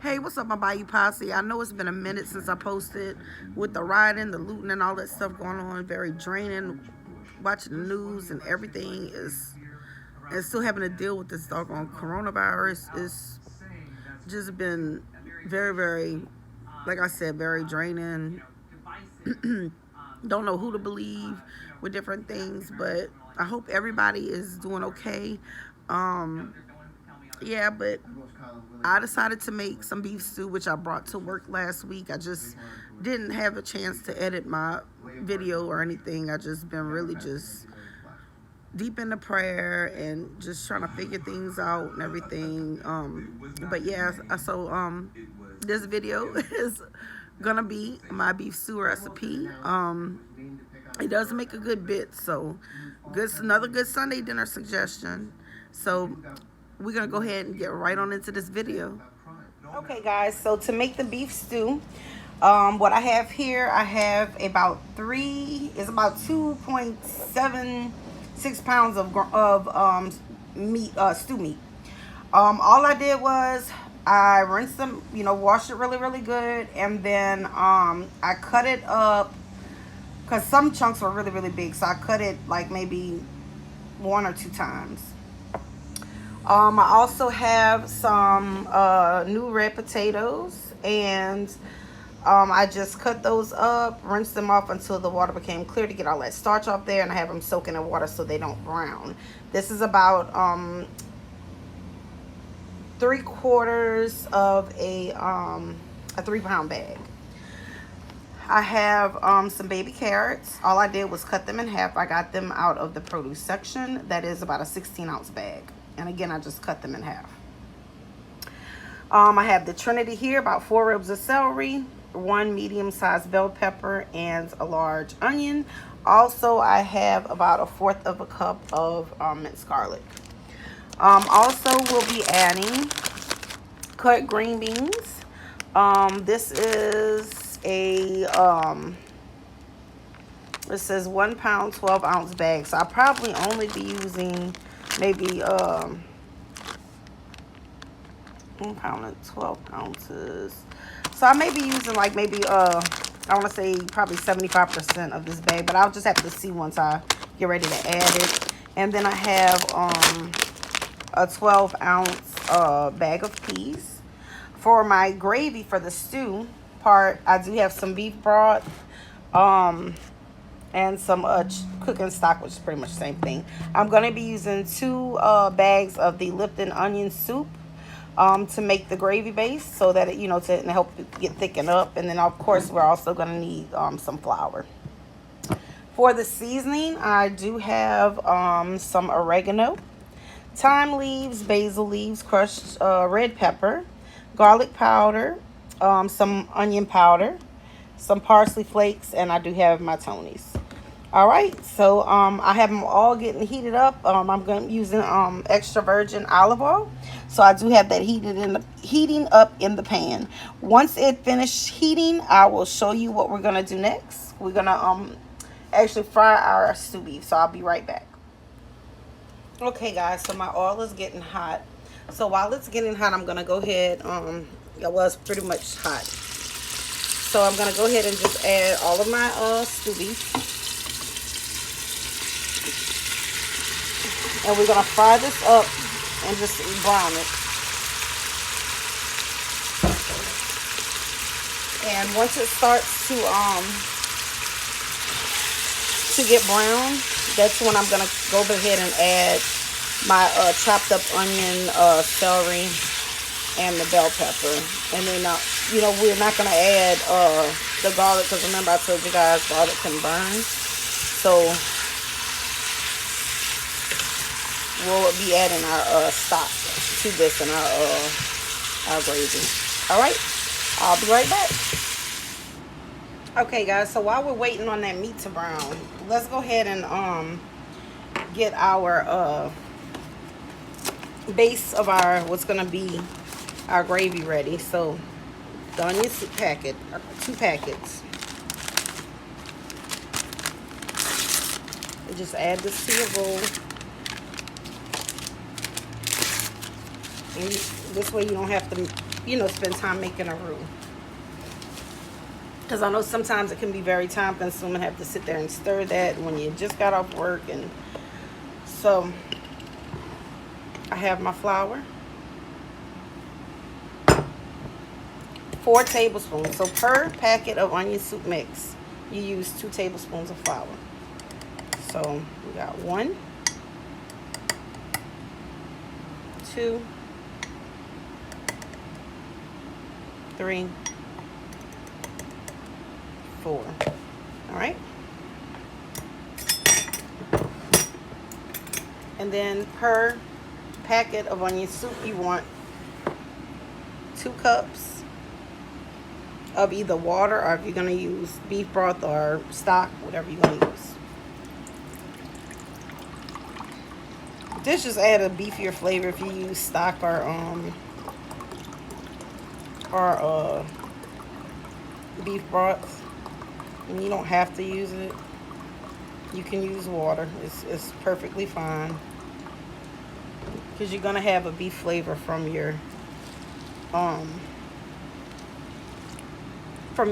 Hey, what's up, my Bayou Posse? I know it's been a minute since I posted with the rioting, the looting, and all that stuff going on. Very draining. Watching the news and everything is, and still having to deal with this doggone coronavirus. It's just been very, very, like I said, very draining. Don't know who to believe with different things, but I hope everybody is doing okay. Um, yeah, but I decided to make some beef stew, which I brought to work last week. I just didn't have a chance to edit my video or anything. I just been really just deep into prayer and just trying to figure things out and everything. But yeah, this video is gonna be my beef stew recipe. It does make a good bit, so another good Sunday dinner suggestion. So we're gonna go ahead and get right on into this video. Okay, guys, so to make the beef stew, what I have here, I have about 2.76 pounds of meat, stew meat. All I did was I rinsed them, washed it really, really good, and then I cut it up because some chunks were really, really big, so I cut it like maybe 1 or 2 times. I also have some new red potatoes, and I just cut those up, rinsed them off until the water became clear to get all that starch off there, and I have them soaking in water so they don't brown. This is about 3/4 of a 3-pound bag. I have some baby carrots. All I did was cut them in half. I got them out of the produce section. That is about a 16-ounce bag. And again, I just cut them in half. I have the Trinity here, about 4 ribs of celery, 1 medium-sized bell pepper, and a large onion. Also, I have about 1/4 of a cup of minced garlic. Also, we'll be adding cut green beans. This is it says 1 pound, 12-ounce bag. So I'll probably only be using maybe 1 pound and 12 ounces. So I may be using like maybe I want to say probably 75% of this bag, but I'll just have to see once I get ready to add it. And then I have a 12-ounce bag of peas. For my gravy for the stew part, I do have some beef broth, and some cooking stock, which is pretty much the same thing. I'm going to be using 2 bags of the Lipton onion soup to make the gravy base, so that it, to help it get thickened up. And then, of course, we're also going to need some flour. For the seasoning, I do have some oregano, thyme leaves, basil leaves, crushed red pepper, garlic powder, some onion powder, some parsley flakes, and I do have my Tonys. All right, so I have them all getting heated up. I'm going to be using extra virgin olive oil. So I do have that heating up in the pan. Once it finishes heating, I will show you what we're going to do next. We're going to actually fry our stew beef. So I'll be right back. Okay, guys, so my oil is getting hot. So while it's getting hot, I'm going to go ahead. It was pretty much hot. So I'm going to go ahead and just add all of my stew beef. And we're going to fry this up and just brown it. And once it starts to get brown, that's when I'm going to go ahead and add my chopped up onion, celery, and the bell pepper. And then, we're not going to add the garlic, because remember I told you guys garlic can burn. So we'll be adding our stock to this and our gravy. All right, I'll be right back. Okay, guys, so while we're waiting on that meat to brown, let's go ahead and get our base of what's gonna be our gravy ready. So the onion soup packet, 2 packets. And just add this to your bowl. And this way you don't have to you know, spend time making a roux. Because I know sometimes it can be very time consuming, have to sit there and stir that when you just got off work. And so I have my flour. 4 tablespoons. So per packet of onion soup mix, you use 2 tablespoons of flour. So we got 1, 2, 3, 4. All right. And then per packet of onion soup, you want 2 cups of either water, or if you're going to use beef broth or stock, whatever you're going to use. This just add a beefier flavor if you use stock or beef broth. And you don't have to use it. You can use water. It's perfectly fine, because you're gonna have a beef flavor from your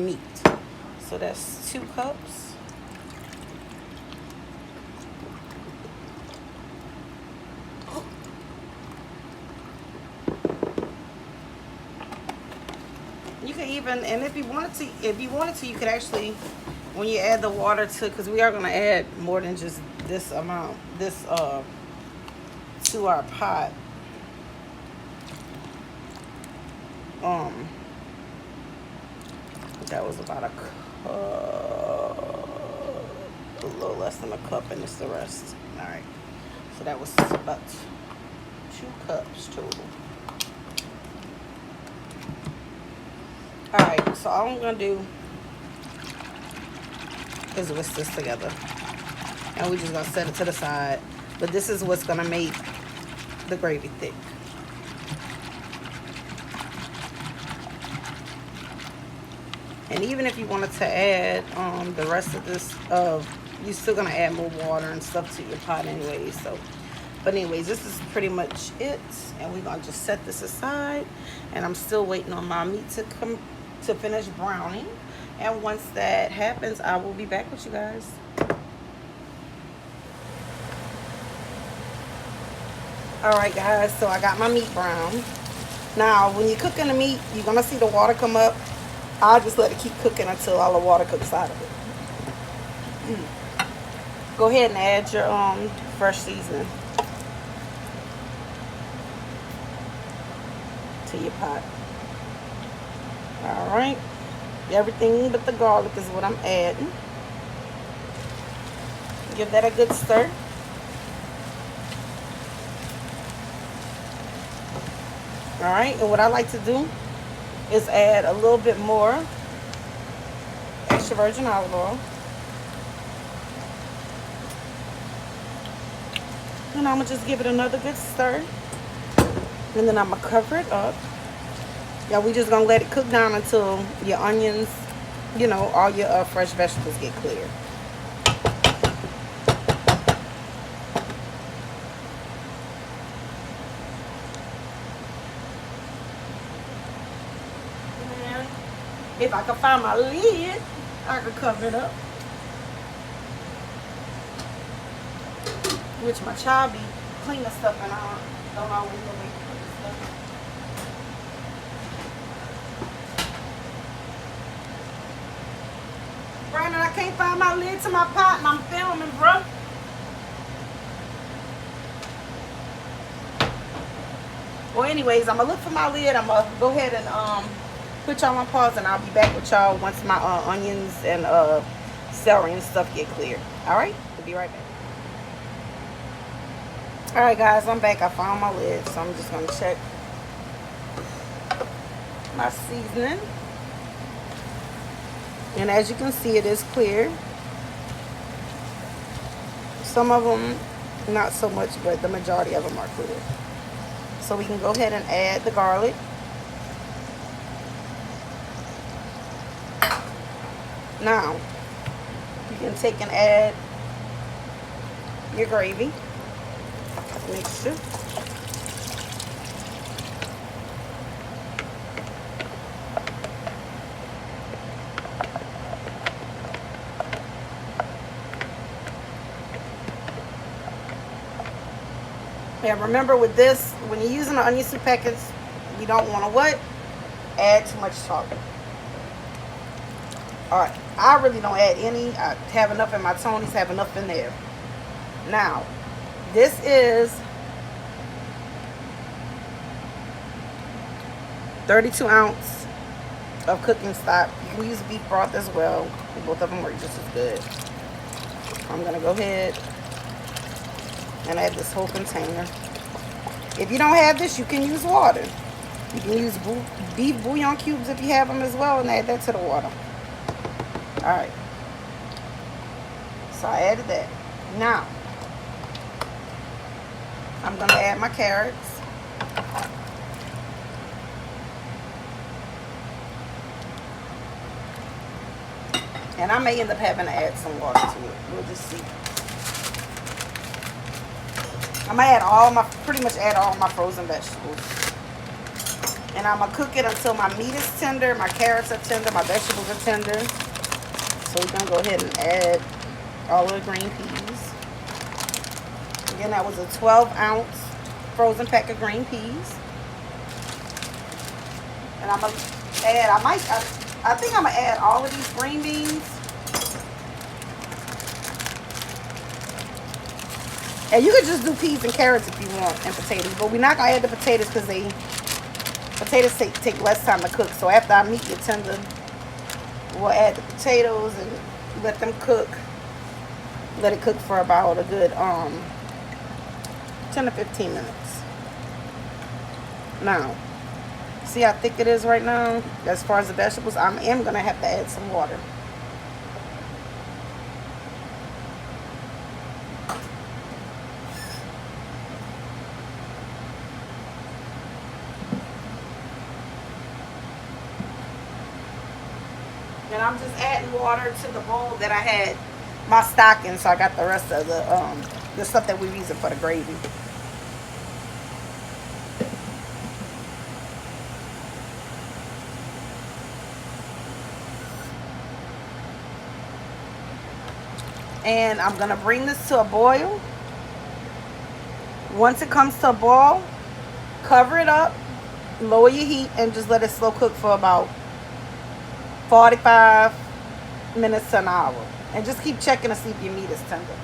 meat. So that's 2 cups. You can even, and if you wanted to, you could actually, when you add the water to, because we are going to add more than just this amount, to our pot. That was about a little less than a cup, and it's the rest. All right. So that was about 2 cups total. All right. So all I'm gonna do is whisk this together, and we're just gonna set it to the side. But this is what's gonna make the gravy thick. And even if you wanted to add the rest of this, you're still gonna add more water and stuff to your pot anyway. So, but anyways, this is pretty much it, and we're gonna just set this aside. And I'm still waiting on my meat to finish browning. And once that happens, I will be back with you guys. All right, guys. So I got my meat brown. Now, when you're cooking the meat, you're gonna see the water come up. I'll just let it keep cooking until all the water cooks out of it. Go ahead and add your fresh seasoning to your pot. All right. Everything but the garlic is what I'm adding. Give that a good stir. All right. And what I like to do is add a little bit more extra virgin olive oil. And I'm going to just give it another good stir. And then I'm going to cover it up. Yeah, we just going to let it cook down until your onions, you know, all your fresh vegetables get clear. If I can find my lid, I could cover it up. Which my child be cleaning stuff, and I don't always know where to put the stuff. Brandon, I can't find my lid to my pot, and I'm filming, bro. Well, anyways, I'm gonna look for my lid. I'm gonna go ahead and put y'all on pause, and I'll be back with y'all once my onions and celery and stuff get clear. All right, we'll be right back. All right, guys, I'm back. I found my lid, so I'm just gonna check my seasoning, and as you can see, it is clear. Some of them not so much, but the majority of them are clear. So we can go ahead and add the garlic. Now, you can take and add your gravy mixture. And remember with this, when you're using the onion soup packets, you don't want to what? Add too much salt. Alright, I really don't add any. I have enough in my Tony's, have enough in there. Now, this is 32 ounce of cooking stock. You can use beef broth as well. Both of them work just as good. I'm going to go ahead and add this whole container. If you don't have this, you can use water. You can use beef bouillon cubes if you have them as well, and add that to the water. Alright. So I added that. Now, I'm going to add my carrots. And I may end up having to add some water to it. We'll just see. I'm going to pretty much add all my frozen vegetables. And I'm going to cook it until my meat is tender, my carrots are tender, my vegetables are tender. So we're going to go ahead and add all of the green peas. Again, that was a 12-ounce frozen pack of green peas. And I'm going to add, I think I'm going to add all of these green beans. And you could just do peas and carrots if you want, and potatoes. But we're not going to add the potatoes because potatoes take less time to cook. So after our meat gets tender, we'll add the potatoes and let them cook. Let it cook for about a good 10 to 15 minutes. Now, see how thick it is right now? As far as the vegetables, I am going to have to add some water. And I'm just adding water to the bowl that I had my stock in, so I got the rest of the stuff that we're using for the gravy. And I'm gonna bring this to a boil. Once it comes to a boil, cover it up, lower your heat, and just let it slow cook for about 45 minutes to an hour. And just keep checking to see if your meat is tender.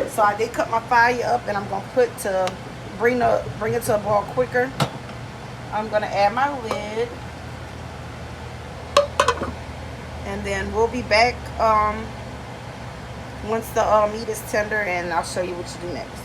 So I did cut my fire up, and I'm gonna bring it to a boil quicker. I'm gonna add my lid, and then we'll be back once the meat is tender, and I'll show you what you do next.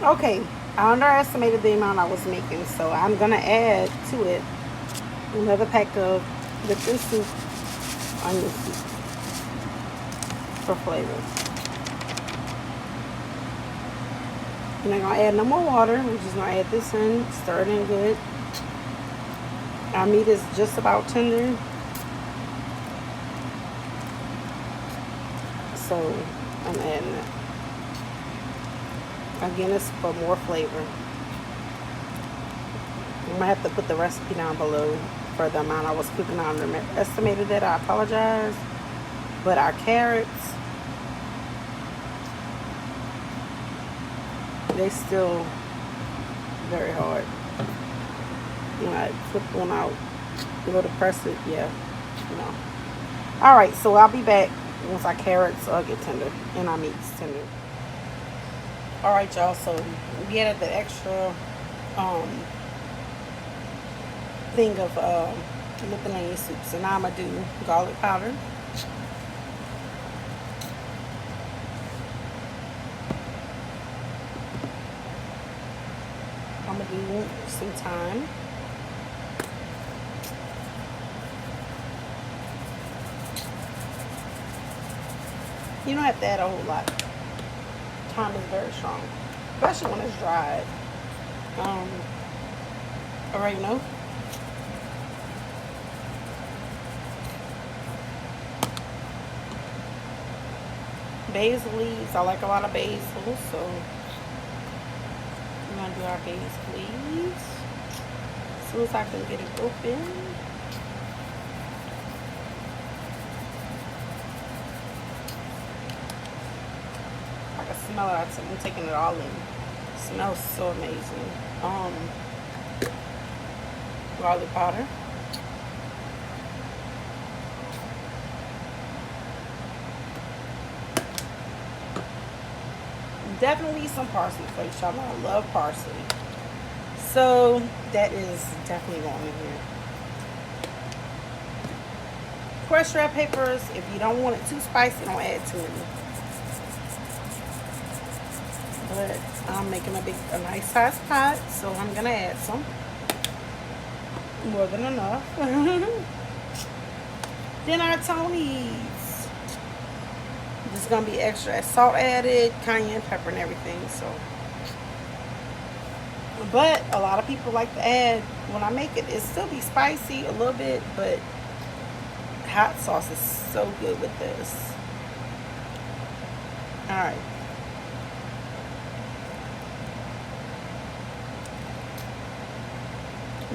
Okay, I underestimated the amount I was making, so I'm gonna add to it another pack of Lipton soup, onion soup, for flavor. I'm not gonna add no more water. We're just gonna add this in, stir it in good. Our meat is just about tender, so I'm adding it. Again, it's for more flavor. I'm gonna have to put the recipe down below for the amount I was cooking. I underestimated that. I apologize. But our carrots, they still very hard. When I flip one out, go to press it, yeah, no. All right, so I'll be back once our carrots get tender and our meat's tender. All right, y'all. So we added the extra thing of Lipton onion soup. So now I'm gonna do garlic powder. I'm gonna do some thyme. You don't have to add a whole lot. Thyme is very strong, especially when it's dried. Oregano. Basil leaves. I like a lot of basil, so I'm gonna do our basil leaves as soon as I can get it open. smell it. I'm taking it all in. It smells so amazing. Garlic powder. Definitely some parsley flakes, y'all know I love parsley. So that is definitely going in here. Crushed red peppers. If you don't want it too spicy, don't add too many. But I'm making a nice size pot, so I'm gonna add some. More than enough. Then our Tonys. There's gonna be extra salt added, cayenne pepper and everything. So, but a lot of people like to add, when I make it, it still be spicy a little bit, but hot sauce is so good with this. All right.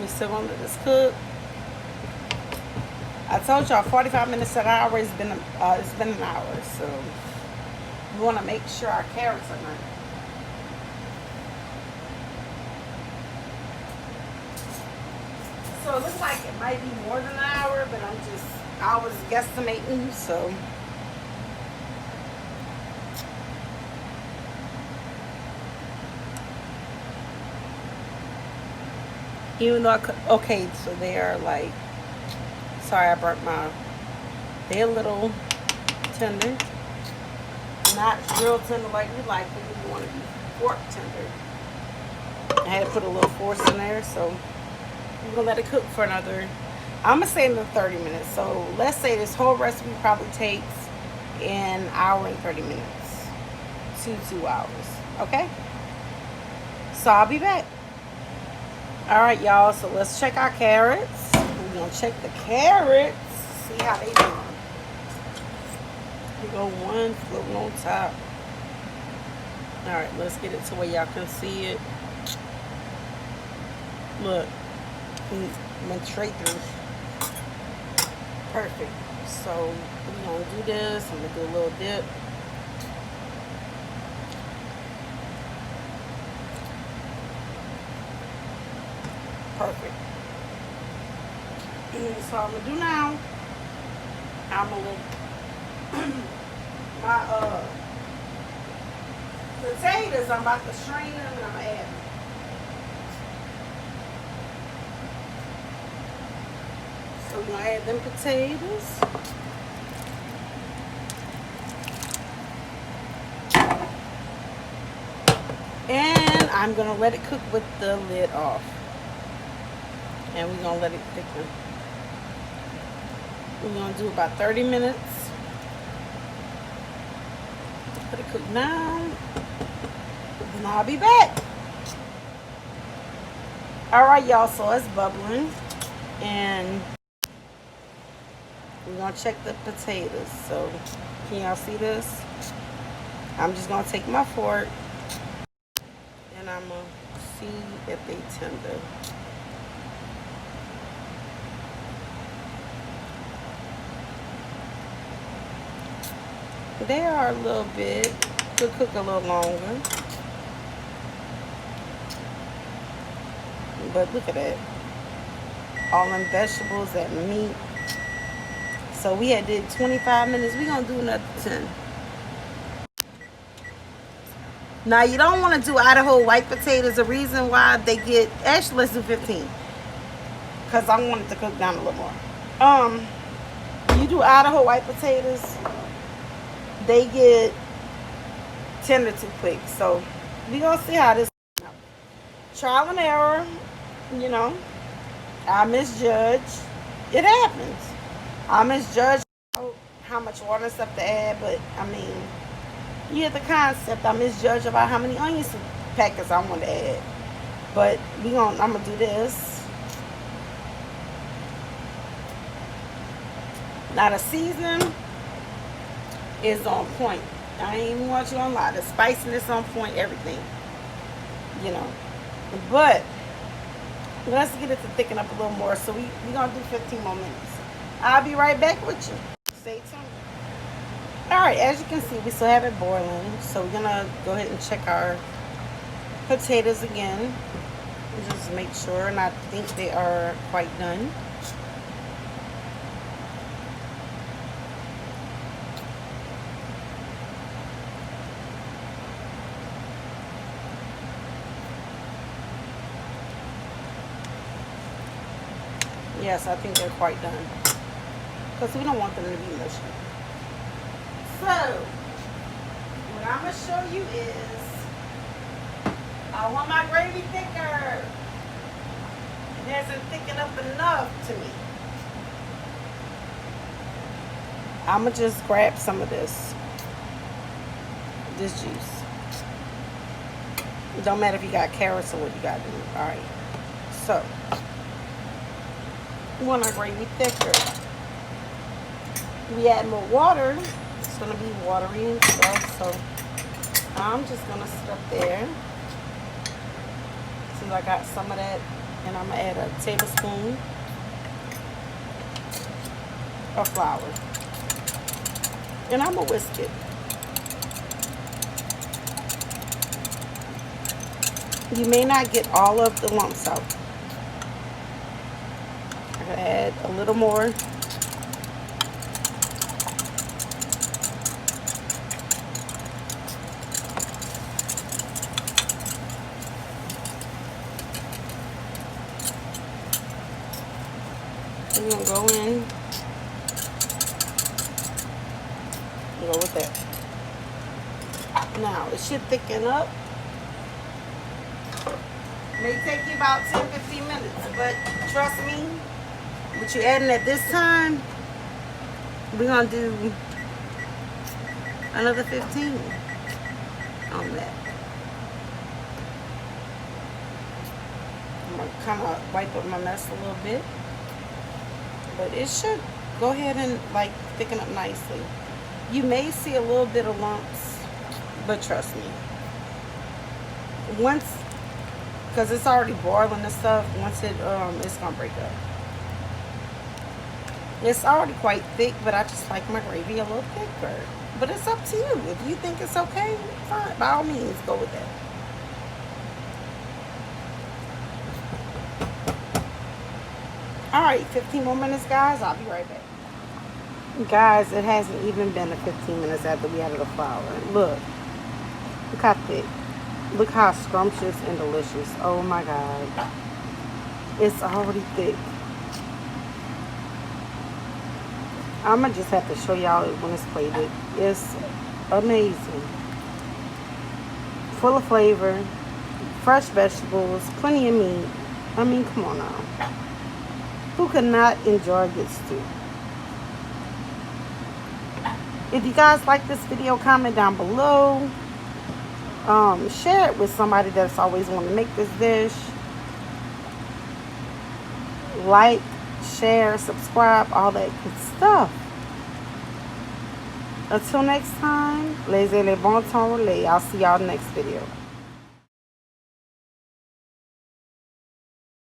We still gonna let this cook. I told y'all 45 minutes to an hour. It's been an hour, so we want to make sure our carrots are nice. So it looks like it might be more than an hour, but I was guesstimating, so. Even though okay, so they are like, sorry I burnt mine. They're a little tender. Not real tender like we like it. We want to be pork tender. I had to put a little force in there, so I'm going to let it cook for another, I'm going to say another 30 minutes. So let's say this whole recipe probably takes an hour and 30 minutes to 2 hours. Okay? So I'll be back. Alright, y'all, so let's check our carrots. We're going to check the carrots, see how they doing. We go one floating on top. Alright, let's get it to where y'all can see it. Look, went straight through. Perfect. So we're going to do this. I'm going to do a little dip. Perfect. So I'm gonna do now, I'm gonna let my potatoes, I'm about to strain them and I'm gonna add them. So we're gonna add them potatoes. And I'm gonna let it cook with the lid off. And we're going to let it thicken. We're going to do about 30 minutes. Let it cook now. Then I'll be back. Alright, y'all. So it's bubbling. And we're going to check the potatoes. So can y'all see this? I'm just going to take my fork. And I'm going to see if they tender. They are a little bit, could cook a little longer. But look at that. All them vegetables, that meat. So we had did 25 minutes. We're going to do another 10. Now you don't want to do Idaho white potatoes. The reason why they get, actually let's do 15. Because I want it to cook down a little more. You do Idaho white potatoes, they get tender too quick. So we gonna see how this goes. Trial and error, you know. I misjudge. It happens. I misjudge how much water and stuff to add, but I mean, you get the concept. I misjudge about how many onion packets I want to add. But I'm gonna do this. Now the season is on point. I ain't even want you on lie. The spiciness on point, everything. You know. But let's get it to thicken up a little more. So we're gonna do 15 more minutes. I'll be right back with you. Stay tuned. Alright, as you can see, we still have it boiling. So we're gonna go ahead and check our potatoes again. Just make sure, and I think they are quite done. Yes, I think they're quite done. Because we don't want them to be mushy. So, what I'm going to show you is, I want my gravy thicker. It hasn't thickened up enough to me. I'm going to just grab some of this juice. It don't matter if you got carrots or what you got to do. Alright. So, we want our gravy thicker. We add more water. It's going to be watery and stuff. So, I'm just going to stuff there. Since I got some of that. And I'm going to add a tablespoon of flour. And I'm going to whisk it. You may not get all of the lumps out. I'm going to add a little more. We're going to go in. Go with that. Now, it should thicken up. May take you about 10-15 minutes, but trust me, what you're adding at this time, we're going to do another 15 on that. I'm going to kind of wipe up my mess a little bit, but it should go ahead and like thicken up nicely. You may see a little bit of lumps, but trust me, once, because it's already boiling and stuff, once it's gonna break up. It's already quite thick, but I just like my gravy a little thicker. But it's up to you. If you think it's okay, fine, by all means, go with that. Alright, 15 more minutes, guys. I'll be right back. Guys, it hasn't even been 15 minutes after we added the flour. Look how thick. Look how scrumptious and delicious. Oh my God. It's already thick. I'm going to just have to show y'all when it's plated. It's amazing. Full of flavor. Fresh vegetables. Plenty of meat. I mean, come on now. Who could not enjoy good stew? If you guys like this video, comment down below. Share it with somebody that's always wanted to make this dish. Like, share, subscribe, all that good stuff. Until next time, laissez les bons temps relais. I'll see y'all next video.